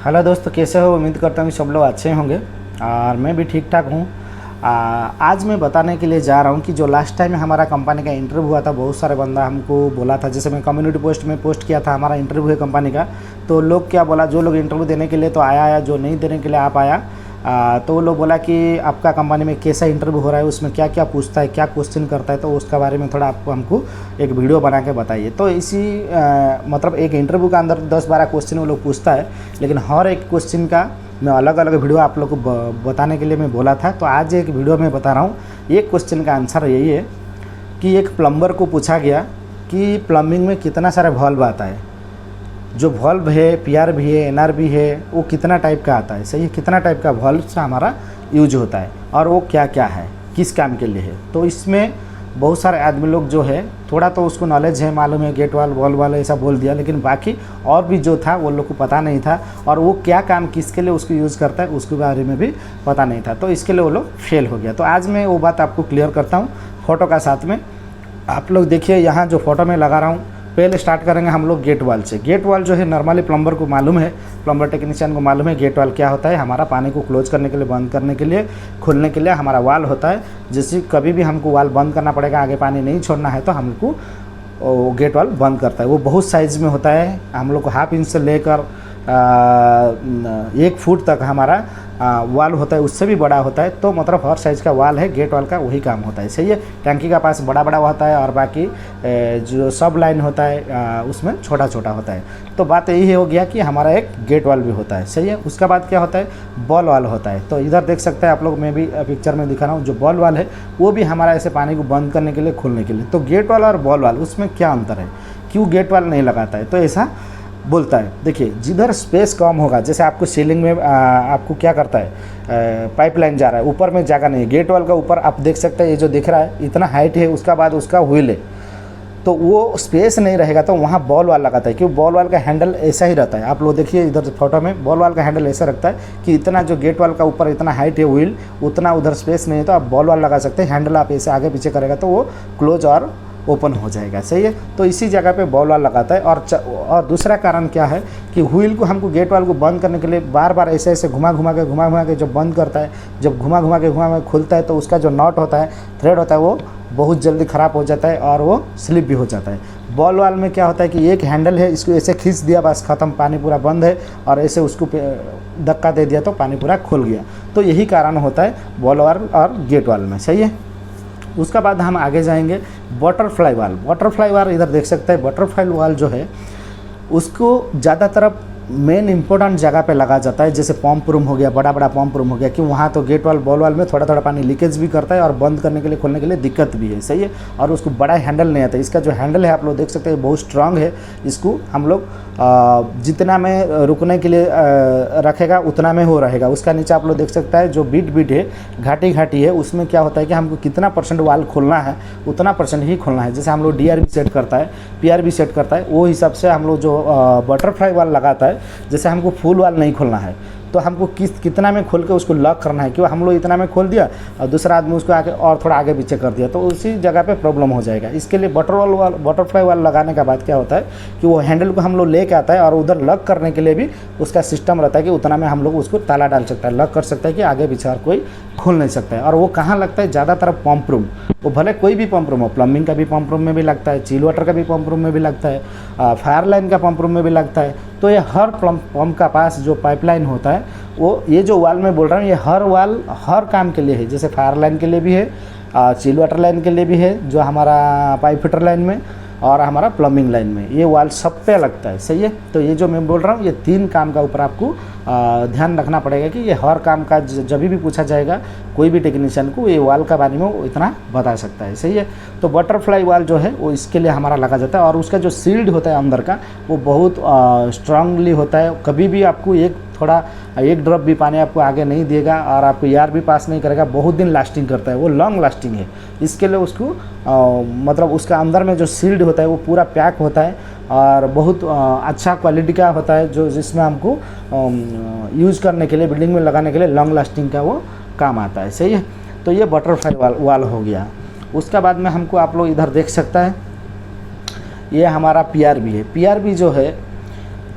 Hello दोस्तों, कैसे हो? उम्मीद करता हूँ सब लोग अच्छे होंगे और मैं भी ठीक ठाक हूँ। आज मैं बताने के लिए जा रहा हूँ कि जो लास्ट टाइम हमारा कंपनी का इंटरव्यू हुआ था, बहुत सारे बंदा हमको बोला था। जैसे मैं कम्युनिटी पोस्ट में पोस्ट किया था हमारा इंटरव्यू है कंपनी का, तो लोग क्या बोला, जो लोग इंटरव्यू देने के लिए तो आया, जो नहीं देने के लिए आ पाया, तो वो लोग बोला कि आपका कंपनी में कैसा इंटरव्यू हो रहा है, उसमें क्या क्या पूछता है, क्या क्वेश्चन करता है, तो उसका बारे में थोड़ा आपको हमको एक वीडियो बना के बताइए। तो इसी मतलब एक इंटरव्यू का अंदर 10-12 क्वेश्चन वो लोग पूछता है, लेकिन हर एक क्वेश्चन का मैं अलग अलग वीडियो आप लोग को बताने के लिए मैं बोला था। तो आज एक वीडियो में बता रहा हूँ। एक क्वेश्चन का आंसर यही है कि एक प्लम्बर को पूछा गया कि प्लम्बिंग में कितना सारा वॉल्व आता है। जो वॉल्व है, पीआर भी है, एनआर भी है, वो कितना टाइप का आता है, सही है, कितना टाइप का वॉल्व से हमारा यूज होता है और वो क्या क्या है, किस काम के लिए है। तो इसमें बहुत सारे आदमी लोग जो है थोड़ा तो उसको नॉलेज है, मालूम है, गेट वाल, वॉल्व वाल ऐसा बोल दिया, लेकिन बाकी और भी जो था वो लोग को पता नहीं था और वो क्या काम किसके लिए उसको यूज़ करता है उसके बारे में भी पता नहीं था। तो इसके लिए वो लोग फेल हो गया। तो आज मैं वो बात आपको क्लियर करता हूँ फ़ोटो का साथ में। आप लोग देखिए, यहाँ जो फोटो में लगा रहा हूँ, पहले स्टार्ट करेंगे हम लोग गेट वाल से। गेट वाल जो है नॉर्मली प्लम्बर को मालूम है, प्लम्बर टेक्नीशियन को मालूम है गेट वाल क्या होता है। हमारा पानी को क्लोज करने के लिए, बंद करने के लिए, खोलने के लिए हमारा वाल होता है। जैसे कभी भी हमको वाल बंद करना पड़ेगा, आगे पानी नहीं छोड़ना है, तो हमको गेट वाल बंद करता है। वो बहुत साइज़ में होता है, हम लोग को 1/2 इंच से लेकर 1 फुट तक हमारा वाल होता है, उससे भी बड़ा होता है। तो मतलब हर साइज़ का वाल है, गेट वाल का वही काम होता है, सही है। टंकी का पास बड़ा बड़ा होता है और बाकी जो सब लाइन होता है उसमें छोटा छोटा होता है। तो बात यही हो गया कि हमारा एक गेट वाल भी होता है, सही है। उसका बाद क्या होता है, बॉल वाल होता है। तो इधर देख सकते हैं आप लोग, मैं भी पिक्चर में दिखा रहा हूँ, जो बॉल वाल है वो भी हमारा ऐसे पानी को बंद करने के लिए, खोलने के लिए। तो गेट वाल और बॉल वाल, उसमें क्या अंतर है, क्यों गेट वाल नहीं लगाता है, तो ऐसा बोलता है। देखिए, जिधर स्पेस कम होगा, जैसे आपको सीलिंग में आपको क्या करता है, पाइपलाइन जा रहा है, ऊपर में जगह नहीं, गेट वाल का ऊपर आप देख सकते हैं, ये जो दिख रहा है इतना हाइट है, उसका बाद उसका व्हील है, तो वो स्पेस नहीं रहेगा, तो वहाँ बॉल वाल लगाता है। क्यों, बॉल वाल का हैंडल ऐसा ही रहता है। आप लोग देखिए इधर फोटो में, बॉल वाल का हैंडल ऐसा रखता है कि इतना जो गेट वाल का ऊपर इतना हाइट है व्हील, उतना उधर स्पेस नहीं है, तो आप बॉल वाल लगा सकते हैं। हैंडल आप ऐसे आगे पीछे करेगा तो वो क्लोज और ओपन हो जाएगा, सही है। तो इसी जगह पे बॉल वाल लगाता है। और दूसरा कारण क्या है कि व्हील को हमको, गेट वाल को बंद करने के लिए बार बार ऐसे ऐसे घुमा घुमा के जब बंद करता है, जब घुमा घुमा के खुलता है, तो उसका जो नॉट होता है, थ्रेड होता है, वो बहुत जल्दी ख़राब हो जाता है और वो स्लिप भी हो जाता है। बॉल वाल में क्या होता है कि एक हैंडल है, इसको ऐसे खींच दिया, बस ख़त्म, पानी पूरा बंद है, और ऐसे उसको धक्का दे दिया तो पानी पूरा खुल गया। तो यही कारण होता है बॉल वाल और गेट वाल में, सही है। उसका बाद हम आगे जाएंगे बटरफ्लाई वाल। बटरफ्लाई वाल इधर देख सकते हैं। बटरफ्लाई वाल जो है उसको ज़्यादातर मेन इंपॉर्टेंट जगह पे लगा जाता है, जैसे पंप रूम हो गया, बड़ा बड़ा पंप रूम हो गया, कि वहाँ तो गेट वाल, बॉल वाल में थोड़ा थोड़ा पानी लीकेज भी करता है और बंद करने के लिए, खोलने के लिए दिक्कत भी है, सही है। और उसको बड़ा हैंडल नहीं आता। इसका जो हैंडल है आप लोग देख सकते हैं, बहुत स्ट्रांग है। इसको हम लोग जितना में रुकने के लिए रखेगा उतना में हो रहेगा। उसका नीचे आप लोग देख सकता है, जो बीट है, घाटी है, उसमें क्या होता है कि हमको कितना % वाल खोलना है उतना % ही खोलना है। जैसे हम लोग DRB सेट करता है, PRB सेट करता है, वो हिसाब से हम लोग जो बटरफ्लाई वाल लगाता है, जैसे हमको फुल वाल नहीं खोलना है, तो हमको कितना में खोल के उसको लॉक करना है। क्यों, हम लोग इतना में खोल दिया और दूसरा आदमी उसको आगे और थोड़ा आगे पीछे कर दिया, तो उसी जगह पे प्रॉब्लम हो जाएगा। इसके लिए बटरफ्लाई वाल लगाने का बाद क्या होता है कि वो हैंडल को हम लोग लेके आता है और उधर लॉक करने के लिए भी उसका सिस्टम रहता है कि उतना में हम लोग उसको ताला डाल सकता है, लॉक कर सकता है कि आगे पीछे और कोई खोल नहीं सकता है। और वो कहाँ लगता है, ज़्यादातर पंप रूम, वो भले कोई भी पंप रूम हो, प्लम्बिंग का भी पंप रूम में भी लगता है, चिल वाटर का भी पंप रूम में भी लगता है, फायर लाइन का पंप रूम में भी लगता है। तो ये हर पंप का पास जो पाइपलाइन होता है, वो ये जो वाल मैं बोल रहा हूँ, ये हर वाल हर काम के लिए है। जैसे फायर लाइन के लिए भी है, चिल वाटर लाइन के लिए भी है, जो हमारा पाइप फिटर लाइन में, और हमारा प्लम्बिंग लाइन में, ये वाल सब पे लगता है, सही है। तो ये जो मैं बोल रहा हूँ, ये 3 काम का ऊपर आपको ध्यान रखना पड़ेगा कि ये हर काम का जब भी पूछा जाएगा कोई भी टेक्नीशियन को, ये वाल का बारे में वो इतना बता सकता है, सही है। तो बटरफ्लाई वाल जो है वो इसके लिए हमारा लगा जाता है। और उसका जो सील्ड होता है अंदर का, वो बहुत स्ट्रांगली होता है। कभी भी आपको एक ड्रॉप भी पानी आपको आगे नहीं देगा और आपको एयर भी पास नहीं करेगा, बहुत दिन लास्टिंग करता है, वो लॉन्ग लास्टिंग है। इसके लिए उसको मतलब उसका अंदर में जो सील्ड होता है वो पूरा पैक होता है और बहुत अच्छा क्वालिटी का होता है, जो जिसमें हमको यूज़ करने के लिए, बिल्डिंग में लगाने के लिए लॉन्ग लास्टिंग का वो काम आता है, सही है। तो ये बटरफ्लाई वाल हो गया। उसका बाद में हमको आप लोग इधर देख सकता है, ये हमारा PRB है। PRB जो है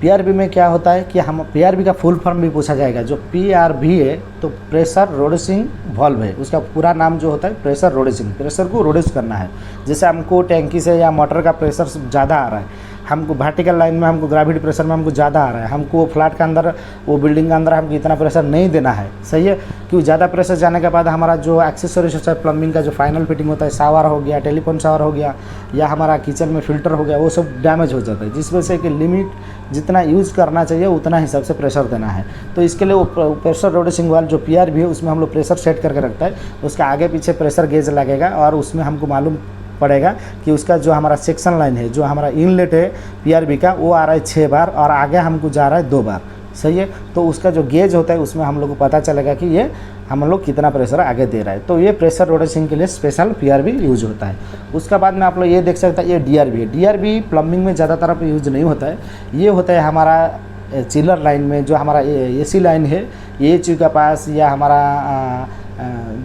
पीआरबी में क्या होता है कि हम पीआरबी का फुल फॉर्म भी पूछा जाएगा। जो पीआरबी है तो प्रेशर रोड्यूसिंग वाल्व है, उसका पूरा नाम जो होता है प्रेशर रोड्यूसिंग, प्रेशर को रोड्यूस करना है। जैसे हमको टैंकी से या मोटर का प्रेशर ज़्यादा आ रहा है, हमको वर्टिकल लाइन में हमको ग्रेविटी प्रेशर में हमको ज़्यादा आ रहा है, हमको वो फ्लैट के अंदर वो बिल्डिंग के अंदर हमको इतना प्रेशर नहीं देना है, सही है। क्योंकि ज़्यादा प्रेशर जाने के बाद हमारा जो एक्सेसरीज होता है प्लम्बिंग का जो फाइनल फिटिंग होता है, शावर हो गया, टेलीफोन शावर हो गया, या हमारा किचन में फिल्टर हो गया, वो सब डैमेज हो जाता है। जिस वजह से कि लिमिट जितना यूज़ करना चाहिए उतना हिसाब से प्रेशर देना है। तो इसके लिए वो प्रेशर रोड्यूसिंग वाल्व जो पीआरबी है उसमें हम लोग प्रेशर सेट करके रखता है, उसका आगे पीछे प्रेशर गेज लगेगा और उसमें हमको मालूम पड़ेगा कि उसका जो हमारा सेक्शन लाइन है, जो हमारा इनलेट है पीआरबी का, वो आ रहा है 6 बार और आगे हमको जा रहा है 2 बार, सही है। तो उसका जो गेज होता है उसमें हम लोग को पता चलेगा कि ये हम लोग कितना प्रेशर आगे दे रहा है। तो ये प्रेशर रोटेशन के लिए स्पेशल पीआरबी यूज होता है। उसके बाद में आप लोग ये देख सकते हैं, ये डीआरबी है। डीआरबी प्लम्बिंग में ज़्यादातर यूज नहीं होता है, ये होता है हमारा चिलर लाइन में, जो हमारा एसी लाइन है एएचयू का पास, या हमारा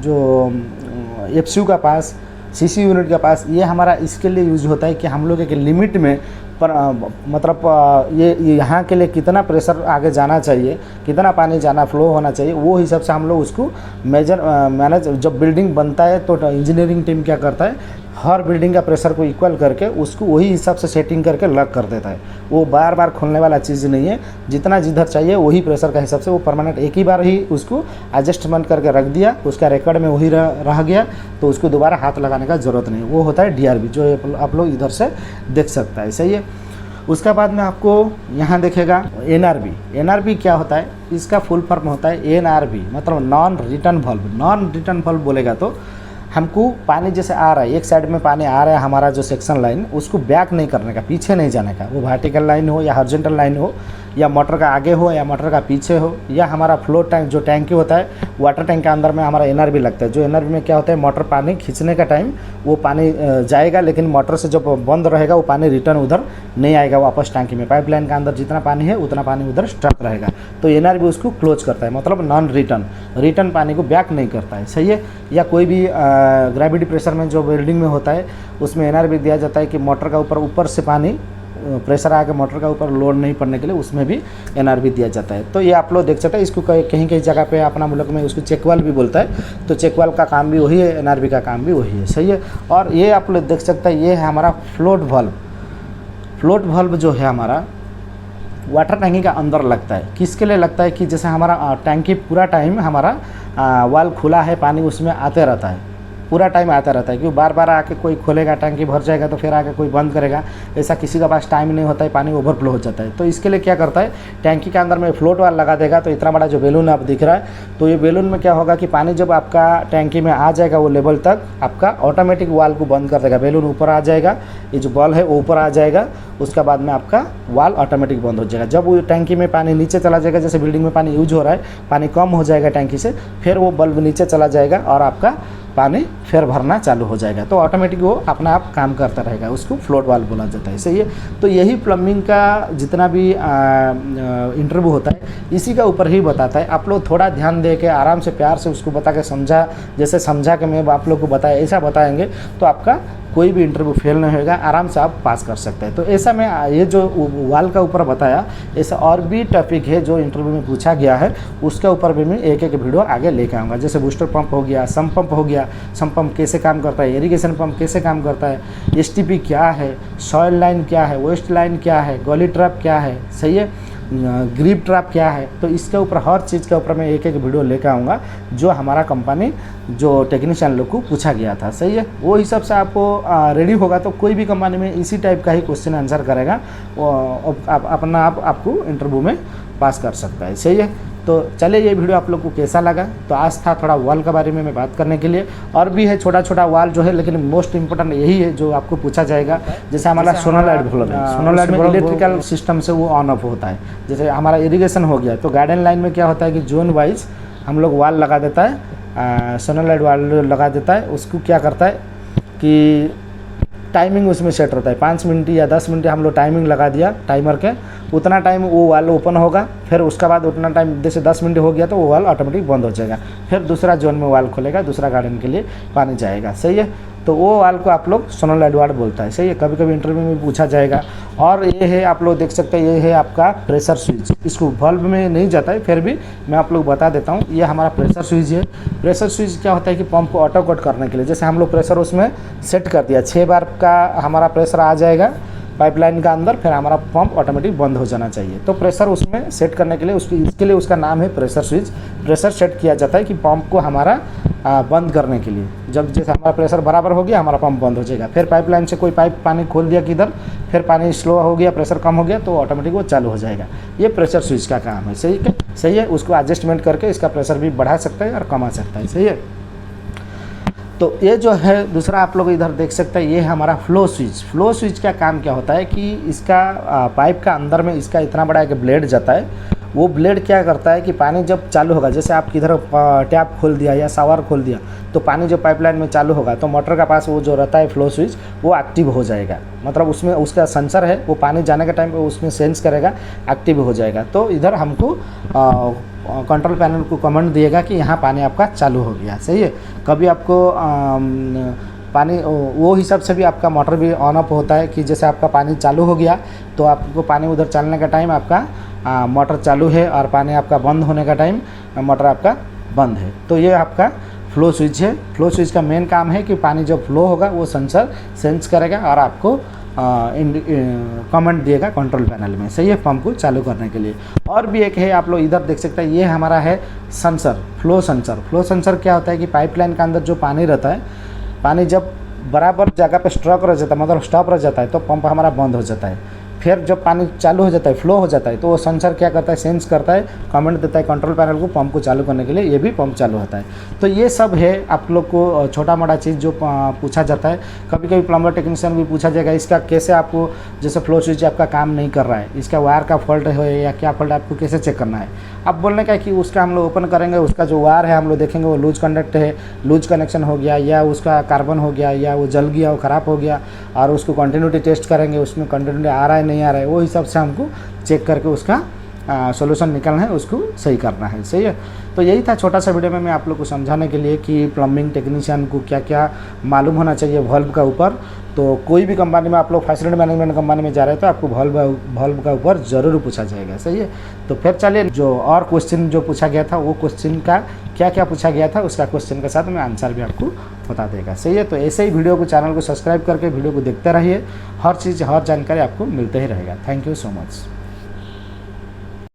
जो एफसीयू का पास, सीसी यूनिट के पास, ये हमारा इसके लिए यूज होता है कि हम लोग एक लिमिट में पर मतलब ये यहाँ के लिए कितना प्रेशर आगे जाना चाहिए, कितना पानी जाना फ्लो होना चाहिए, वो हिसाब से हम लोग उसको मैनेज जब बिल्डिंग बनता है तो इंजीनियरिंग टीम क्या करता है, हर बिल्डिंग का प्रेशर को इक्वल करके उसको वही हिसाब से सेटिंग करके लॉक कर देता है। वो बार बार खोलने वाला चीज़ नहीं है, जितना जिधर चाहिए वही प्रेशर का हिसाब से वो परमानेंट एक ही बार ही उसको एडजस्टमेंट करके रख दिया, उसका रिकॉर्ड में वही रह गया, तो उसको दोबारा हाथ लगाने का ज़रूरत नहीं। वो होता है डीआरबी, जो आप लोग इधर से देख सकता है, सही है। उसका बाद में आपको यहाँ देखेगा एनआरबी। एनआरबी क्या होता है, इसका फुल फॉर्म होता है एनआरबी, मतलब non return valve. Non return valve बोलेगा तो हमको पानी जैसे आ रहा है, एक साइड में पानी आ रहा है हमारा जो सेक्शन लाइन, उसको बैक नहीं करने का, पीछे नहीं जाने का। वो वर्टिकल लाइन हो या हॉरिजॉन्टल लाइन हो, या मोटर का आगे हो या मोटर का पीछे हो, या हमारा फ्लो टैंक जो टैंकी होता है, वाटर टैंक के अंदर में हमारा एनआरबी लगता है। जो एनआरबी में क्या होता है, मोटर पानी खींचने का टाइम वो पानी जाएगा, लेकिन मोटर से जब बंद रहेगा वो पानी रिटर्न उधर नहीं आएगा वापस टैंकी में। पाइपलाइन के अंदर जितना पानी है उतना पानी उधर स्टक रहेगा, तो एनआरबी उसको क्लोज करता है, मतलब नॉन रिटर्न पानी को बैक नहीं करता है, सही है। या कोई भी ग्रेविटी प्रेशर में जो बिल्डिंग में होता है उसमें एनआरबी दिया जाता है कि मोटर का ऊपर से पानी प्रेशर आके मोटर का ऊपर लोड नहीं पड़ने के लिए उसमें भी एनआरबी दिया जाता है। तो ये आप लोग देख सकते हैं, इसको कहीं कहीं जगह पे अपना मुल्क में उसको चेकवाल भी बोलता है, तो चेकवाल का काम भी वही है, एनआरबी का काम भी वही है, सही है। और ये आप लोग देख सकते हैं, ये है हमारा फ्लोट वाल्व। फ्लोट वाल्व जो है हमारा वाटर टैंकी का अंदर लगता है। किसके लिए लगता है कि जैसे हमारा टैंकी पूरा टाइम हमारा वाल्व खुला है, पानी उसमें आते रहता है, पूरा टाइम आता रहता है। क्योंकि बार बार आके कोई खोलेगा, टैंकी भर जाएगा तो फिर आके कोई बंद करेगा, ऐसा किसी के पास टाइम नहीं होता है, पानी ओवरफ्लो हो जाता है। तो इसके लिए क्या करता है, टैंकी के अंदर में फ्लोट वाल लगा देगा। तो इतना बड़ा जो बैलून आप दिख रहा है, तो ये बैलून में क्या होगा कि पानी जब आपका टैंकी में आ जाएगा वो लेवल तक, आपका ऑटोमेटिक वाल को बंद कर देगा। बैलून ऊपर आ जाएगा, ये जो बॉल है वो ऊपर आ जाएगा, उसके बाद में आपका वाल ऑटोमेटिक बंद हो जाएगा। जब वो टैंकी में पानी नीचे चला जाएगा, जैसे बिल्डिंग में पानी यूज हो रहा है, पानी कम हो जाएगा टैंकी से, फिर वो बल्ब नीचे चला जाएगा और आपका पानी फिर भरना चालू हो जाएगा। तो ऑटोमेटिक वो अपना आप काम करता रहेगा, उसको फ्लोट वाल्व बोला जाता है, सही है। तो यही प्लम्बिंग का जितना भी इंटरव्यू होता है इसी का ऊपर ही बताता है। आप लोग थोड़ा ध्यान दे के आराम से प्यार से उसको बता के समझा, जैसे समझा के मैं आप लोग को बताया ऐसा बताएंगे तो आपका कोई भी इंटरव्यू फेल नहीं होगा, आराम से आप पास कर सकते हैं। तो ऐसा मैं ये जो वाल का ऊपर बताया, ऐसा और भी टॉपिक है जो इंटरव्यू में पूछा गया है, उसके ऊपर भी मैं एक एक वीडियो आगे लेके आऊँगा। जैसे बूस्टर पंप हो गया, सम पंप हो गया, सम पंप कैसे काम करता है, इरिगेशन पंप कैसे काम करता है, एसटीपी क्या है, सॉइल लाइन क्या है, वेस्ट लाइन क्या है, गॉली ट्रैप क्या है, सही है, ग्रिप ट्रैप क्या है। तो इसके ऊपर हर चीज़ के ऊपर मैं एक एक वीडियो लेकर आऊँगा जो हमारा कंपनी जो टेक्नीशियन लोग को पूछा गया था, सही है। वो हिसाब से आपको रेडी होगा तो कोई भी कंपनी में इसी टाइप का ही क्वेश्चन आंसर करेगा, वो अपना आपको इंटरव्यू में पास कर सकता है, सही है। तो चलिए ये वीडियो आप लोग को कैसा लगा। तो आज था थोड़ा वाल के बारे में मैं बात करने के लिए, और भी है छोटा छोटा वाल जो है, लेकिन मोस्ट इंपॉर्टेंट यही है जो आपको पूछा जाएगा। जैसे हमारा सोनोलाइट वाल्व है, सोनोलाइट में इलेक्ट्रिकल सिस्टम से वो ऑन ऑफ होता है। जैसे हमारा इरिगेशन हो गया, तो गार्डन लाइन में क्या होता है कि जोन वाइज हम लोग वाल लगा देता है, सोनोलाइट वाल लगा देता है। उसको क्या करता है कि टाइमिंग उसमें सेट रहता है, 5 मिनट या 10 मिनट हम लोग टाइमिंग लगा दिया टाइमर के, उतना टाइम वो वाल ओपन होगा, फिर उसका बाद उतना टाइम जैसे 10 मिनट हो गया तो वो वाल ऑटोमेटिक बंद हो जाएगा, फिर दूसरा जोन में वाल खोलेगा, दूसरा गार्डन के लिए पानी जाएगा, सही है। तो वो वाल्व को आप लोग सोनल एडवार्ड बोलता है, सही है। कभी कभी इंटरव्यू में पूछा जाएगा। और ये है, आप लोग देख सकते हैं, ये है आपका प्रेशर स्विच। इसको वाल्व में नहीं जाता है, फिर भी मैं आप लोग बता देता हूँ। ये हमारा प्रेशर स्विच है। प्रेशर स्विच क्या होता है कि पंप को ऑटो कट करने के लिए, जैसे हम लोग प्रेशर उसमें सेट कर दिया, 6 बार का हमारा प्रेशर आ जाएगा पाइपलाइन का अंदर, फिर हमारा पंप ऑटोमेटिक बंद हो जाना चाहिए। तो प्रेशर उसमें सेट करने के लिए इसके लिए उसका नाम है प्रेशर स्विच। प्रेशर सेट किया जाता है कि पंप को हमारा बंद करने के लिए। जब जैसे हमारा प्रेशर बराबर हो गया, हमारा पंप बंद हो जाएगा। फिर पाइपलाइन से कोई पाइप पानी खोल दिया किधर, फिर पानी स्लो हो गया, प्रेशर कम हो गया, तो ऑटोमेटिक वो चालू हो जाएगा। ये प्रेशर स्विच का काम है, सही है। उसको एडजस्टमेंट करके इसका प्रेशर भी बढ़ा सकता है और कमा सकता है, सही है। तो ये जो है दूसरा आप लोग इधर देख सकते हैं, ये है हमारा फ्लो स्विच। फ्लो स्विच का काम क्या होता है कि इसका पाइप का अंदर में इसका इतना बड़ा एक ब्लेड जाता है। वो ब्लेड क्या करता है कि पानी जब चालू होगा, जैसे आप किधर टैप खोल दिया या शावर खोल दिया, तो पानी जो पाइपलाइन में चालू होगा तो मोटर का पास वो जो रहता है फ्लो स्विच, वो एक्टिव हो जाएगा। मतलब उसमें उसका सेंसर है, वो पानी जाने के टाइम पे उसमें सेंस करेगा, एक्टिव हो जाएगा। तो इधर हमको कंट्रोल पैनल को कमांड दिएगा कि यहाँ पानी आपका चालू हो गया, सही है। कभी आपको पानी वो हिसाब से भी आपका मोटर भी ऑन ऑफ होता है कि जैसे आपका पानी चालू हो गया तो आपको पानी उधर चलने का टाइम आपका मोटर चालू है, और पानी आपका बंद होने का टाइम मोटर आपका बंद है। तो ये आपका फ्लो स्विच है। फ्लो स्विच का मेन काम है कि पानी जब फ्लो होगा वो सेंसर सेंस करेगा और आपको कमेंट दिएगा कंट्रोल पैनल में, सही है, पंप को चालू करने के लिए। और भी एक है, आप लोग इधर देख सकते हैं, ये हमारा है sensor, flow sensor. Flow sensor क्या होता है कि पाइपलाइन के अंदर जो पानी रहता है, पानी जब बराबर जगह पे स्ट्रक रह जाता है, मतलब स्टॉप रह जाता है, तो पंप हमारा बंद हो जाता है। फिर जब पानी चालू हो जाता है, फ्लो हो जाता है, तो वो सेंसर क्या करता है, सेंस करता है, कमेंट देता है कंट्रोल पैनल को पंप को चालू करने के लिए, ये भी पंप चालू होता है। तो ये सब है आप लोग को छोटा मोटा चीज़ जो पूछा जाता है। कभी कभी प्लम्बर टेक्नीशियन भी पूछा जाएगा, इसका कैसे आपको, जैसे फ्लो स्विच आपका काम नहीं कर रहा है, इसका वायर का फॉल्ट है या क्या फॉल्ट है, आपको कैसे चेक करना है। अब बोलने का कि उसका हम लोग ओपन करेंगे, उसका जो वायर है हम लोग देखेंगे वो लूज कंडक्ट है, लूज कनेक्शन हो गया, या उसका कार्बन हो गया, या वो जल गया, वो ख़राब हो गया, और उसको कंटिन्यूटी टेस्ट करेंगे, उसमें कंटिन्यूटी आ रहा है नहीं आ रहा है, वो हिसाब से हमको चेक करके उसका सॉल्यूशन निकलना है, उसको सही करना है, सही है। तो यही था छोटा सा वीडियो में मैं आप लोग को समझाने के लिए कि प्लम्बिंग टेक्नीशियन को क्या क्या मालूम होना चाहिए वाल्व का ऊपर। तो कोई भी कंपनी में आप लोग फैसिलिटी मैनेजमेंट कंपनी में जा रहे हैं तो आपको वाल्व का ऊपर ज़रूर पूछा जाएगा, सही है। तो फिर चलिए, जो और क्वेश्चन जो पूछा गया था, वो क्वेश्चन का क्या क्या पूछा गया था, उसका क्वेश्चन के साथ मैं आंसर भी आपको बता देगा, सही है। तो ऐसे ही वीडियो को, चैनल को सब्सक्राइब करके वीडियो को देखते रहिए, हर चीज़ हर जानकारी आपको मिलते ही रहेगा। Thank you so much.